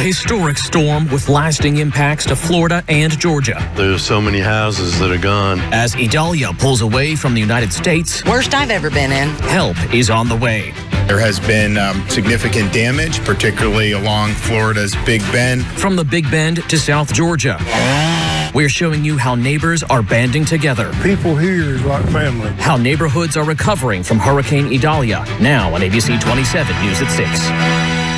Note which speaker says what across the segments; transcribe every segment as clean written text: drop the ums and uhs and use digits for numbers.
Speaker 1: historic storm with lasting impacts to Florida and Georgia.
Speaker 2: There's so many houses that are gone.
Speaker 1: As Idalia pulls away from the United States,
Speaker 3: worst I've ever been in.
Speaker 1: Help is on the way.
Speaker 4: There has been significant damage, particularly along Florida's Big Bend.
Speaker 1: From the Big Bend to South Georgia, we're showing you how neighbors are banding together.
Speaker 5: People here is like family.
Speaker 1: How neighborhoods are recovering from Hurricane Idalia. Now on ABC 27 News at 6.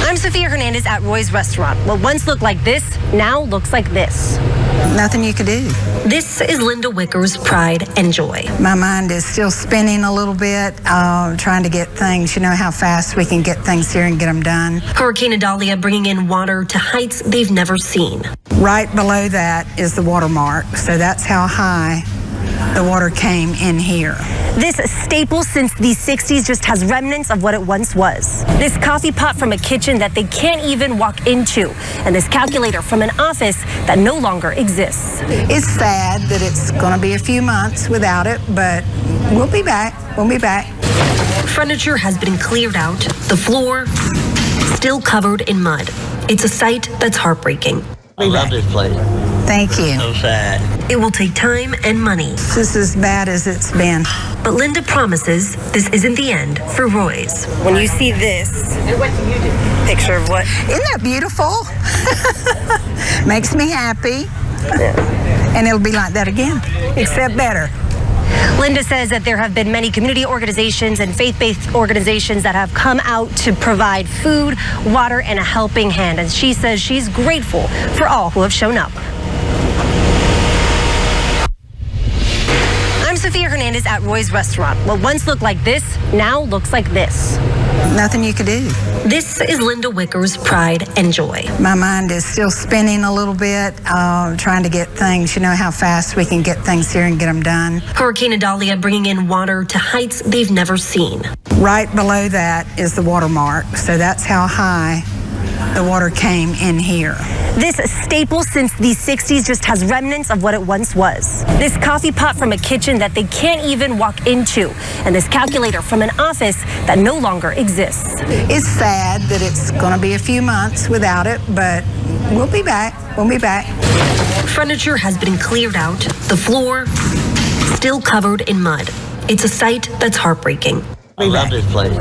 Speaker 6: I'm Sophia Hernandez at Roy's Restaurant. What once looked like this now looks like this.
Speaker 7: Nothing you could do.
Speaker 6: This is Linda Wicker's Pride and Joy.
Speaker 7: My mind is still spinning a little bit, trying to get things, you know how fast we can get things here and get them done.
Speaker 6: Hurricane Idalia bringing in water to heights they've never seen.
Speaker 7: Right below that is the watermark, so that's how high the water came in here.
Speaker 6: This staple since the 60s just has remnants of what it once was. This coffee pot from a kitchen that they can't even walk into, and this calculator from an office that no longer exists.
Speaker 7: It's sad that it's going to be a few months without it, but we'll be back. We'll be back.
Speaker 6: Furniture has been cleared out, the floor still covered in mud. It's a sight that's heartbreaking.
Speaker 8: I love this place.
Speaker 7: Thank you.
Speaker 8: So sad.
Speaker 6: It will take time and money.
Speaker 7: This is as bad as it's been.
Speaker 6: But Linda promises this isn't the end for Roy's. When you see this,
Speaker 3: And what do you do?
Speaker 6: picture of what?
Speaker 7: Isn't that beautiful? Makes me happy. And it'll be like that again, except better.
Speaker 6: Linda says that there have been many community organizations and faith-based organizations that have come out to provide food, water, and a helping hand. And she says she's grateful for all who have shown up. I'm Sophia Hernandez at Roy's Restaurant. What once looked like this now looks like this.
Speaker 7: Nothing you could do.
Speaker 6: This is Linda Wicker's Pride and Joy.
Speaker 7: My mind is still spinning a little bit, trying to get things, you know how fast we can get things here and get them done.
Speaker 6: Hurricane Idalia bringing in water to heights they've never seen.
Speaker 7: Right below that is the watermark, so that's how high the water came in here.
Speaker 6: This staple since the 60s just has remnants of what it once was. This coffee pot from a kitchen that they can't even walk into, and this calculator from an office that no longer exists.
Speaker 7: It's sad that it's going to be a few months without it, but we'll be back. We'll be back.
Speaker 6: Furniture has been cleared out, the floor still covered in mud. It's a sight that's heartbreaking.
Speaker 8: I love this place.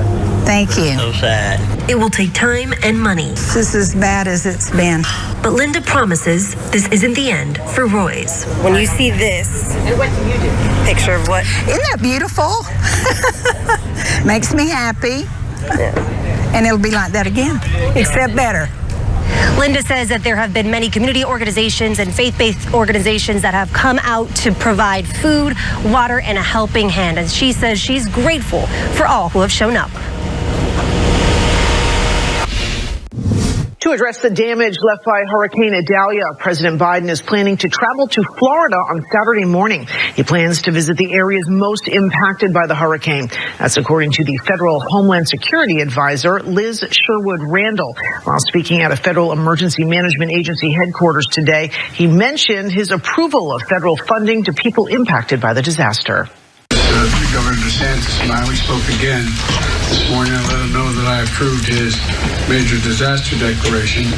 Speaker 7: Thank you.
Speaker 8: So sad.
Speaker 6: It will take time and money.
Speaker 7: This is as bad as it's been.
Speaker 6: But Linda promises this isn't the end for Roy's. When you see this,
Speaker 3: And what do you do?
Speaker 6: picture of what?
Speaker 7: Isn't that beautiful? Makes me happy. And it'll be like that again, except better.
Speaker 6: Linda says that there have been many community organizations and faith-based organizations that have come out to provide food, water, and a helping hand. And she says she's grateful for all who have shown up.
Speaker 9: To address the damage left by Hurricane Idalia, President Biden is planning to travel to Florida on Saturday morning. He plans to visit the areas most impacted by the hurricane. That's according to the federal Homeland Security advisor, Liz Sherwood Randall. While speaking at a federal emergency management agency headquarters today, he mentioned his approval of federal funding to people impacted by the disaster.
Speaker 5: Governor DeSantis and we spoke again this morning. I let him know that I approved his major disaster declaration.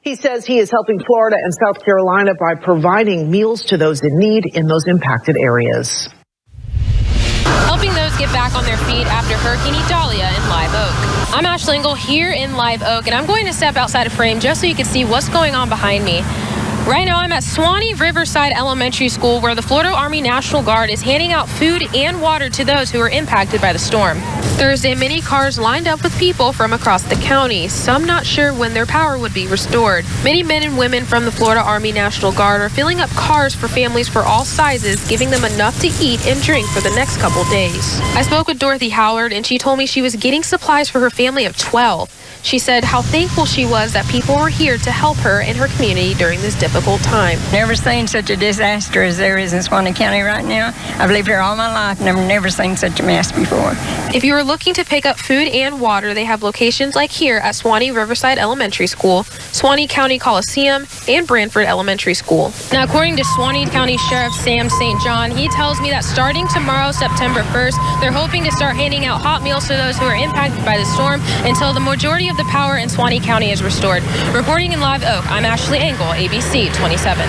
Speaker 9: He says he is helping Florida and South Carolina by providing meals to those in need in those impacted areas.
Speaker 10: Helping those get back on their feet after Hurricane Idalia in Live Oak. I'm Ashley Engel here in Live Oak, and I'm going to step outside of frame just so you can see what's going on behind me. Right now, I'm at Swanee Riverside Elementary School, where the Florida Army National Guard is handing out food and water to those who are impacted by the storm. Thursday, many cars lined up with people from across the county, some not sure when their power would be restored. Many men and women from the Florida Army National Guard are filling up cars for families for all sizes, giving them enough to eat and drink for the next couple days. I spoke with Dorothy Howard, and she told me she was getting supplies for her family of 12. She said how thankful she was that people were here to help her and her community during this difficult time.
Speaker 11: Never seen such a disaster as there is in Swanee County right now. I've lived here all my life and I've never seen such a mess before.
Speaker 10: If you are looking to pick up food and water, they have locations like here at Swanee Riverside Elementary School, Swanee County Coliseum, and Branford Elementary School. Now, according to Swanee County Sheriff Sam St. John, he tells me that starting tomorrow, September 1st, they're hoping to start handing out hot meals to those who are impacted by the storm until the majority of the power in Swanee County is restored. Reporting in Live Oak, I'm Ashley Engel, ABC 27.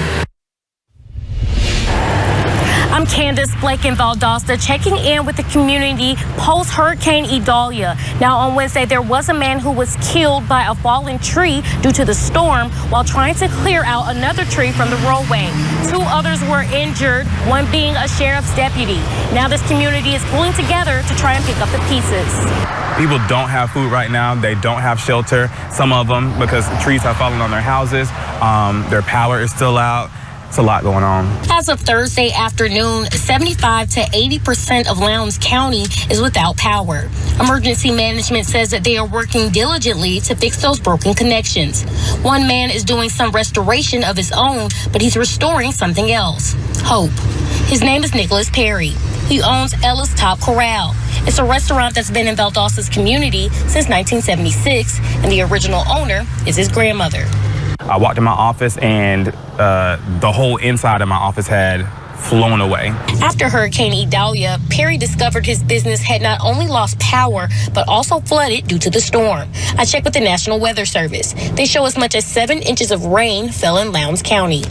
Speaker 12: I'm Candace Blake in Valdosta, checking in with the community post-Hurricane Idalia. Now, on Wednesday, there was a man who was killed by a fallen tree due to the storm while trying to clear out another tree from the roadway. 2 others were injured, one being a sheriff's deputy. Now, this community is pulling together to try and pick up the pieces.
Speaker 13: People don't have food right now. They don't have shelter. Some of them, because the trees have fallen on their houses. Their power is still out. It's a lot going on.
Speaker 12: As of Thursday afternoon, 75 to 80% of Lowndes County is without power. Emergency management says that they are working diligently to fix those broken connections. One man is doing some restoration of his own, but he's restoring something else. Hope. His name is Nicholas Perry. He owns Ella's Top Corral. It's a restaurant that's been in Valdosta's community since 1976, and the original owner is his grandmother.
Speaker 13: I walked in my office and the whole inside of my office had flown away.
Speaker 12: After Hurricane Idalia, Perry discovered his business had not only lost power, but also flooded due to the storm. I checked with the National Weather Service. They show as much as 7 inches of rain fell in Lowndes County.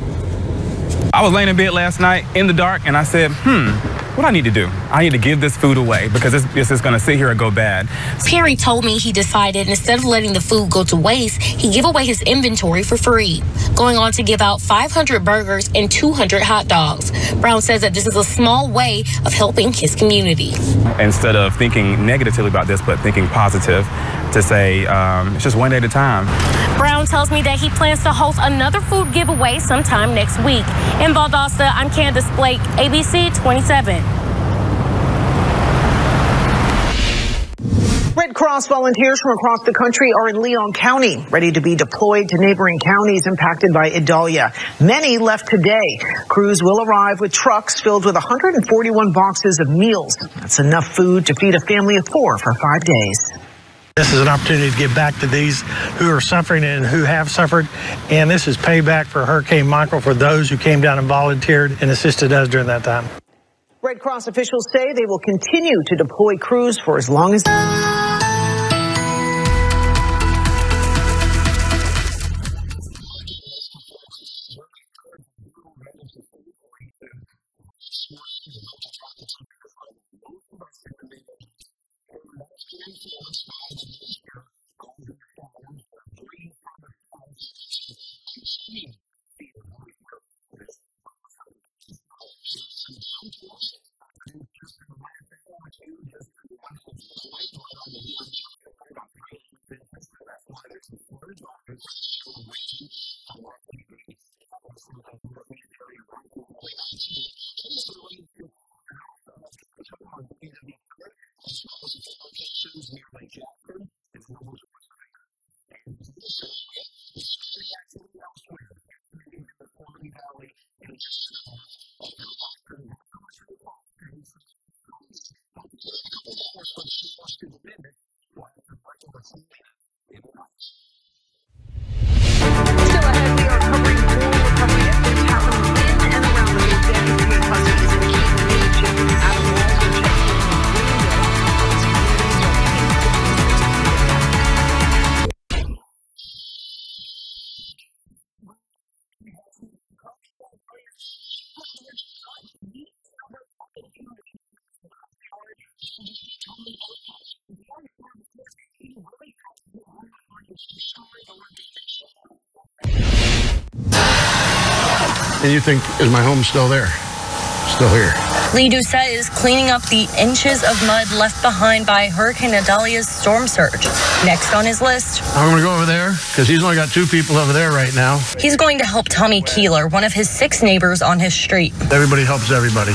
Speaker 13: I was laying in bed last night in the dark and I said, what do I need to do? I need to give this food away because this is going to sit here and go bad.
Speaker 12: Perry told me he decided instead of letting the food go to waste, he'd give away his inventory for free, going on to give out 500 burgers and 200 hot dogs. Brown says that this is a small way of helping his community.
Speaker 13: Instead of thinking negatively about this, but thinking positive, to say it's just one day at a time.
Speaker 12: Brown tells me that he plans to host another food giveaway sometime next week. In Valdosta, I'm Candace Blake, ABC 27.
Speaker 9: Red Cross volunteers from across the country are in Leon County, ready to be deployed to neighboring counties impacted by Idalia. Many left today. Crews will arrive with trucks filled with 141 boxes of meals. That's enough food to feed a family of 4 for 5 days.
Speaker 14: This is an opportunity to give back to these who are suffering and who have suffered, and this is payback for Hurricane Michael for those who came down and volunteered and assisted us during that time.
Speaker 9: Red Cross officials say they will continue to deploy crews for as long as...
Speaker 2: And you think, is my home still there? Still here.
Speaker 15: Lee Doucette is cleaning up the inches of mud left behind by Hurricane Idalia's storm surge. Next on his list,
Speaker 2: I'm going to go over there because he's only got 2 people over there right now.
Speaker 15: he's going to help Tommy Keeler, one of his 6 neighbors on his street.
Speaker 2: Everybody helps everybody.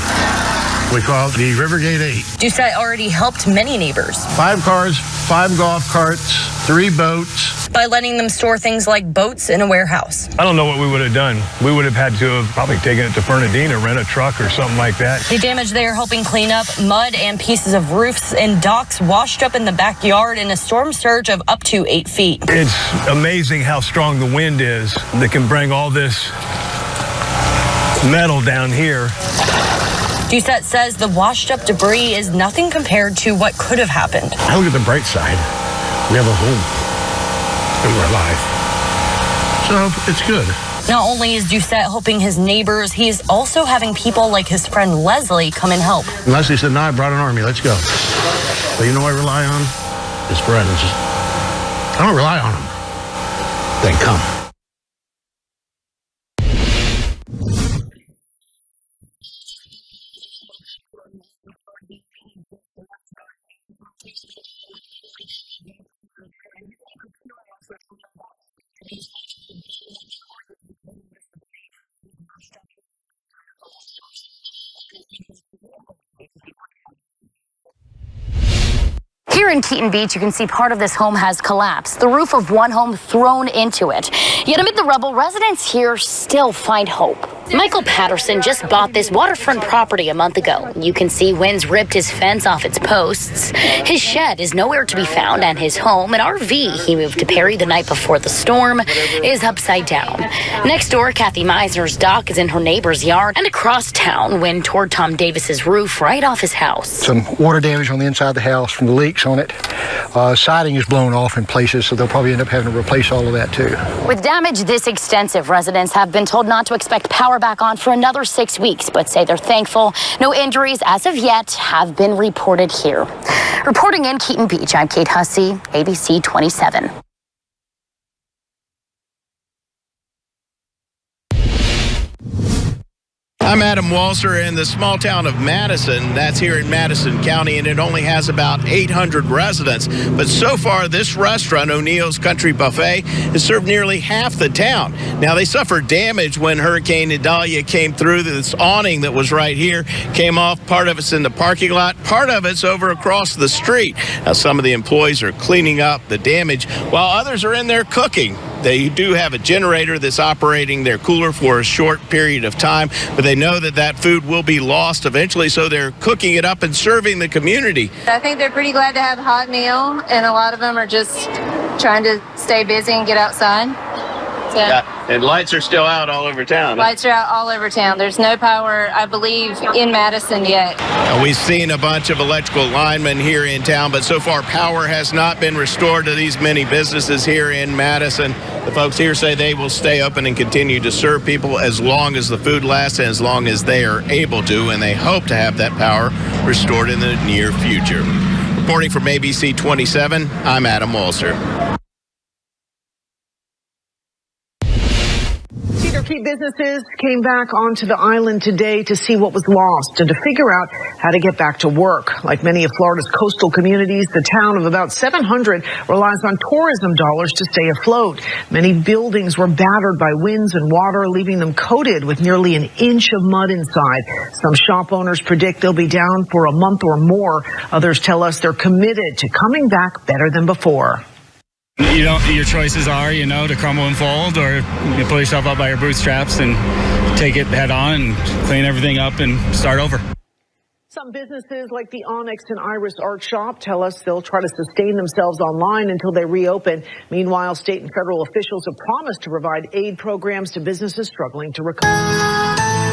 Speaker 2: We call it the Rivergate 8.
Speaker 15: Doucette already helped many neighbors
Speaker 2: 5 cars, 5 golf carts, 3 boats.
Speaker 15: by letting them store things like boats in a warehouse.
Speaker 16: I don't know what we would have done. We would have had to have probably taken it to Fernandina, rent a truck or something like that.
Speaker 15: The damage they are helping clean up, mud and pieces of roofs and docks washed up in the backyard in a storm surge of up to 8 feet.
Speaker 16: It's amazing how strong the wind is that can bring all this metal down here.
Speaker 15: Doucette says the washed up debris is nothing compared to what could have happened.
Speaker 2: I look at the bright side. We have a home. And we're alive. So it's good.
Speaker 15: Not only is Doucette helping his neighbors, he is also having people like his friend Leslie come and help.
Speaker 2: And Leslie said, no, I brought an army. Let's go. But you know what I rely on? His friends. I don't rely on them. They come.
Speaker 17: Here in Keaton Beach, you can see part of this home has collapsed. The roof of one home thrown into it. Yet amid the rubble, residents here still find hope. Michael Patterson just bought this waterfront property a month ago. You can see winds ripped his fence off its posts. His shed is nowhere to be found, and his home, an RV he moved to Perry the night before the storm, is upside down. Next door, Kathy Meisner's dock is in her neighbor's yard, and across town, wind tore Tom Davis's roof right off his house.
Speaker 18: Some water damage on the inside of the house from the leaks on it. Siding is blown off in places, so they'll probably end up having to replace all of that too.
Speaker 17: With damage this extensive, residents have been told not to expect power back on for another 6 weeks, but say they're thankful no injuries as of yet have been reported here. Reporting in Keaton Beach, I'm Kate Hussey, ABC 27.
Speaker 4: I'm Adam Walser in the small town of Madison. That's here in Madison County, and it only has about 800 residents. But so far, this restaurant, O'Neill's Country Buffet, has served nearly half the town. Now, they suffered damage when Hurricane Idalia came through. This awning that was right here came off. Part of it's in the parking lot. Part of it's over across the street. Now, some of the employees are cleaning up the damage, while others are in there cooking. They do have a generator that's operating their cooler for a short period of time, but they know that that food will be lost eventually, so they're cooking it up and serving the community.
Speaker 19: I think they're pretty glad to have a hot meal, and a lot of them are just trying to stay busy and get outside. So,
Speaker 4: Yeah, and lights are still out all over town.
Speaker 19: lights are out all over town. There's no power, I believe, in Madison yet.
Speaker 4: We've seen a bunch of electrical linemen here in town, but so far power has not been restored to these many businesses here in Madison. The folks here say they will stay open and continue to serve people as long as the food lasts and as long as they are able to, and they hope to have that power restored in the near future. Reporting from ABC 27, I'm Adam Walser.
Speaker 9: Key businesses came back onto the island today to see what was lost and to figure out how to get back to work. Like many of Florida's coastal communities, the town of about 700 relies on tourism dollars to stay afloat. Many buildings were battered by winds and water, leaving them coated with nearly an inch of mud inside. Some shop owners predict they'll be down for a month or more. Others tell us they're committed to coming back better than before.
Speaker 20: Your choices are, to crumble and fold, or you pull yourself up by your bootstraps and take it head on and clean everything up and start over.
Speaker 9: Some businesses like the Onyx and Iris Art Shop tell us they'll try to sustain themselves online until they reopen. Meanwhile, state and federal officials have promised to provide aid programs to businesses struggling to recover.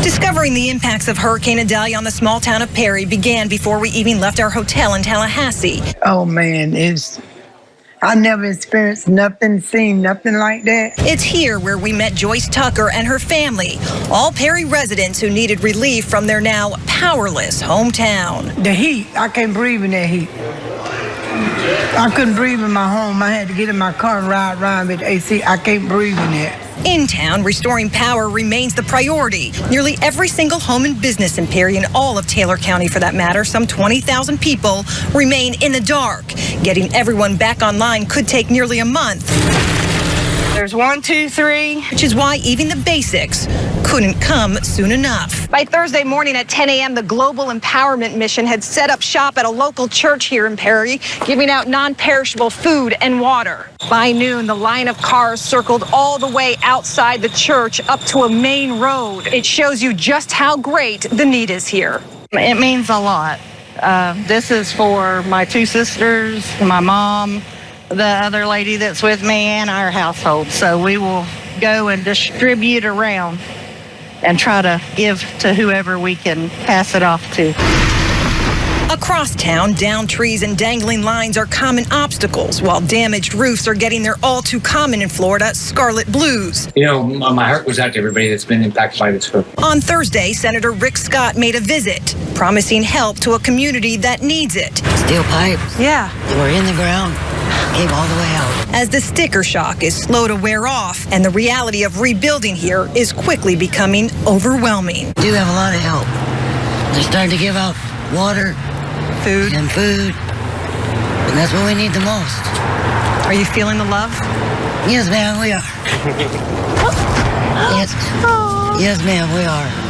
Speaker 21: Discovering the impacts of Hurricane Idalia on the small town of Perry began before we even left our hotel in Tallahassee.
Speaker 22: Oh man, I never experienced nothing, seen nothing like that.
Speaker 21: It's here where we met Joyce Tucker and her family, all Perry residents who needed relief from their now powerless hometown.
Speaker 22: The heat, I can't breathe in that heat. I couldn't breathe in my home. I had to get in my car and ride around with AC. I can't breathe in that.
Speaker 21: In town, restoring power remains the priority. Nearly every single home and business in Perry and all of Taylor County, for that matter, some 20,000 people, remain in the dark. Getting everyone back online could take nearly a month.
Speaker 22: There's 1, 2, 3.
Speaker 21: Which is why even the basics couldn't come soon enough.
Speaker 23: By Thursday morning at 10 a.m., the Global Empowerment Mission had set up shop at a local church here in Perry, giving out non-perishable food and water. By noon, the line of cars circled all the way outside the church up to a main road. It shows you just how great the need is here.
Speaker 24: It means a lot. This is for my 2 sisters, my mom, the other lady that's with me, and our household. So we will go and distribute around and try to give to whoever we can pass it off to.
Speaker 21: Across town, downed trees and dangling lines are common obstacles, while damaged roofs are getting their all too common in Florida scarlet blues.
Speaker 25: You know, my heart goes out to everybody that's been impacted by this.
Speaker 21: On Thursday, Senator Rick Scott made a visit, promising help to a community that needs it.
Speaker 3: Steel pipes.
Speaker 21: Yeah.
Speaker 3: We're in the ground. Came all the way out.
Speaker 21: As the sticker shock is slow to wear off and the reality of rebuilding here is quickly becoming overwhelming.
Speaker 3: We do have a lot of help. They're starting to give out water,
Speaker 21: food,
Speaker 3: and that's what we need the most.
Speaker 21: Are you feeling the love?
Speaker 3: Yes, ma'am, we are. Yes, ma'am, we are.